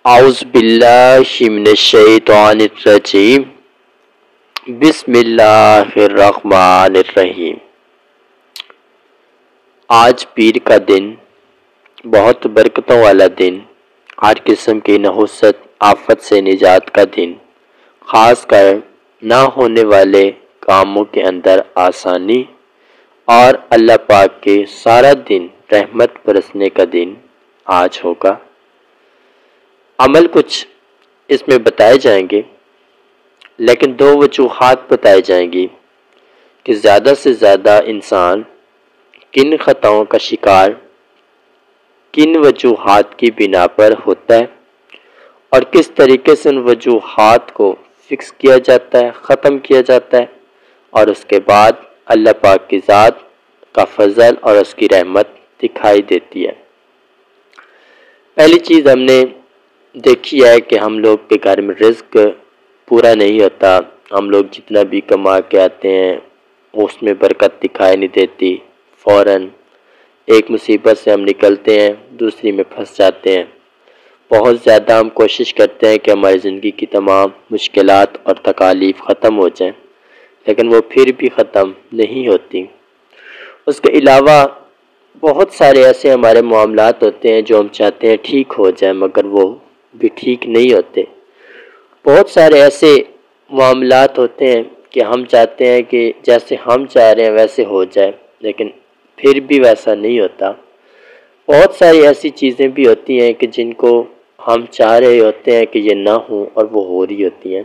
اعوذ باللہ من الشیطان الرجیم بسم اللہ الرحمن الرحیم۔ آج پیر کا دن بہت برکتوں والا دن، ہر قسم کی نحوست آفت سے نجات کا دن، خاص کر نہ ہونے والے کاموں کے اندر آسانی اور اللہ پاک کے سارا دن رحمت برسنے کا دن آج ہوگا۔ عمل کچھ اس میں بتائے جائیں گے، لیکن دو وجوہات بتائی جائیں گی کہ زیادہ سے زیادہ انسان کن خطاؤں کا شکار کن وجوہات کی بنا پر ہوتا ہے اور کس طریقے سے ان وجوہات کو فکس کیا جاتا ہے، ختم کیا جاتا ہے، اور اس کے بعد اللہ پاک کی ذات کا فضل اور اس کی رحمت دکھائی دیتی ہے۔ پہلی چیز ہم نے دیکھی ہے کہ ہم لوگ کے گھر میں رزق پورا نہیں ہوتا، ہم لوگ جتنا بھی کما کے آتے ہیں اس میں برکت دکھائی نہیں دیتی، فوراً ایک مصیبت سے ہم نکلتے ہیں دوسری میں پھنس جاتے ہیں۔ بہت زیادہ ہم کوشش کرتے ہیں کہ ہماری زندگی کی تمام مشکلات اور تکالیف ختم ہو جائیں، لیکن وہ پھر بھی ختم نہیں ہوتی۔ اس کے علاوہ بہت سارے ایسے ہمارے معاملات ہوتے ہیں جو ہم چاہتے ہیں ٹھیک ہو جائیں، مگر وہ بھی ٹھیک نہیں ہوتے۔ بہت سارے ایسے معاملات ہوتے ہیں کہ ہم چاہتے ہیں کہ جیسے ہم چاہ رہے ہیں ویسے ہو جائے، لیکن پھر بھی ویسا نہیں ہوتا۔ بہت ساری ایسی چیزیں بھی ہوتی ہیں کہ جن کو ہم چاہ رہے ہوتے ہیں کہ یہ نہ ہوں اور وہ ہو رہی ہوتی ہیں۔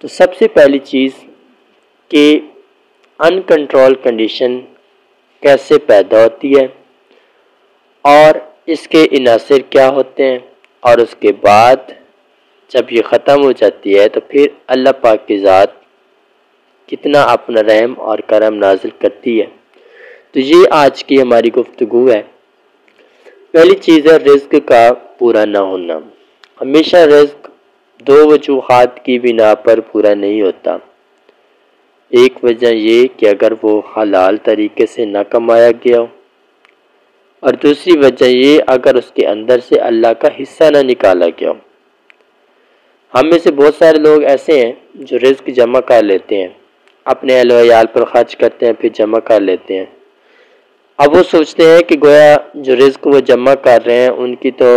تو سب سے پہلی چیز کہ ان کنٹرول کنڈیشن کیسے پیدا ہوتی ہے اور اس کے عناصر کیا ہوتے ہیں، اور اس کے بعد جب یہ ختم ہو جاتی ہے تو پھر اللہ پاک کی ذات کتنا اپنا رحم اور کرم نازل کرتی ہے۔ تو یہ آج کی ہماری گفتگو ہے۔ پہلی چیز ہے رزق کا پورا نہ ہونا۔ ہمیشہ رزق دو وجوہات کی بنا پر پورا نہیں ہوتا۔ ایک وجہ یہ کہ اگر وہ حلال طریقے سے نہ کمایا گیا ہو، اور دوسری وجہ یہ اگر اس کے اندر سے اللہ کا حصہ نہ نکالا گیا ہو۔ ہم میں سے بہت سارے لوگ ایسے ہیں جو رزق جمع کر لیتے ہیں، اپنے اہل و عیال پر خرچ کرتے ہیں، پھر جمع کر لیتے ہیں۔ اب وہ سوچتے ہیں کہ گویا جو رزق وہ جمع کر رہے ہیں ان کی تو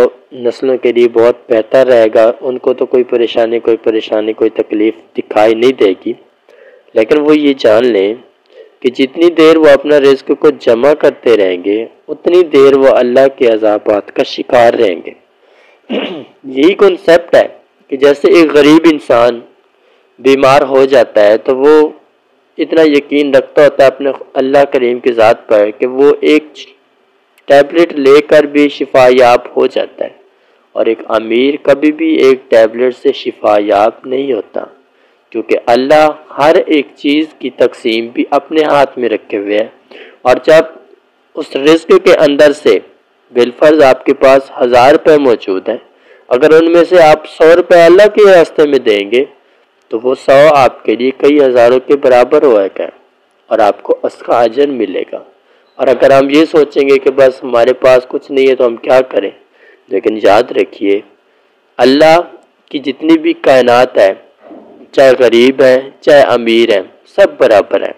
نسلوں کے لیے بہت بہتر رہے گا، ان کو تو کوئی پریشانی کوئی تکلیف دکھائی نہیں دے گی۔ لیکن وہ یہ جان لیں کہ جتنی دیر وہ اپنا رزق کو جمع کرتے رہیں گے اتنی دیر وہ اللہ کے عذابات کا شکار رہیں گے۔ یہی کنسپٹ ہے کہ جیسے ایک غریب انسان بیمار ہو جاتا ہے تو وہ اتنا یقین رکھتا ہوتا ہے اپنے اللہ کریم کی ذات پر کہ وہ ایک ٹیبلٹ لے کر بھی شفا یاب ہو جاتا ہے، اور ایک امیر کبھی بھی ایک ٹیبلٹ سے شفا یاب نہیں ہوتا، کیونکہ اللہ ہر ایک چیز کی تقسیم بھی اپنے ہاتھ میں رکھے ہوئے ہے۔ اور جب اس رزق کے اندر سے بالفرض آپ کے پاس 1000 روپے موجود ہیں، اگر ان میں سے آپ 100 روپے اللہ کے راستے میں دیں گے تو وہ 100 آپ کے لیے کئی ہزاروں کے برابر ہوئے گا اور آپ کو اس کا اجر ملے گا۔ اور اگر ہم یہ سوچیں گے کہ بس ہمارے پاس کچھ نہیں ہے تو ہم کیا کریں، لیکن یاد رکھیے اللہ کی جتنی بھی کائنات ہے، چاہے غریب ہیں چاہے امیر ہیں، سب برابر ہیں،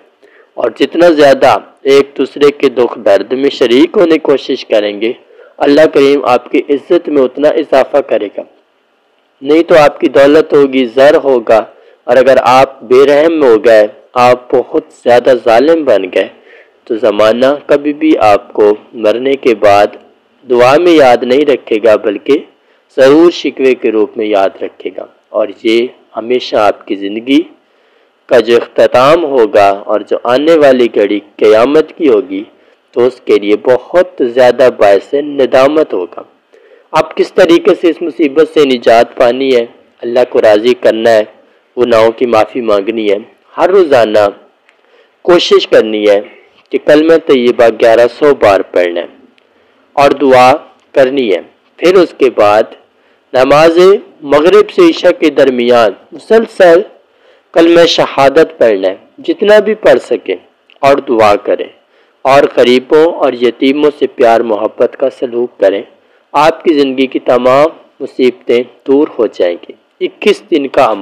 اور جتنا زیادہ ایک دوسرے کے دکھ درد میں شریک ہونے کی کوشش کریں گے اللہ کریم آپ کی عزت میں اتنا اضافہ کرے گا۔ نہیں تو آپ کی دولت ہوگی، زر ہوگا، اور اگر آپ بے رحم ہو گئے، آپ بہت زیادہ ظالم بن گئے تو زمانہ کبھی بھی آپ کو مرنے کے بعد دعا میں یاد نہیں رکھے گا، بلکہ ضرور شکوے کے روپ میں یاد رکھے گا، اور یہ ہمیشہ آپ کی زندگی کا جو اختتام ہوگا اور جو آنے والی گھڑی قیامت کی ہوگی تو اس کے لیے بہت زیادہ باعث ندامت ہوگا۔ اب کس طریقے سے اس مصیبت سے نجات پانی ہے، اللہ کو راضی کرنا ہے، گناہوں کی معافی مانگنی ہے، ہر روزانہ کوشش کرنی ہے کہ کلمہ طیبہ 1100 بار پڑھنا ہے اور دعا کرنی ہے۔ پھر اس کے بعد نماز مغرب سے عشاء کے درمیان مسلسل کلمہ شہادت پڑھنا ہے، جتنا بھی پڑھ سکیں، اور دعا کریں، اور غریبوں اور یتیموں سے پیار محبت کا سلوک کریں۔ آپ کی زندگی کی تمام مصیبتیں دور ہو جائیں گی۔ 21 دن کا عمل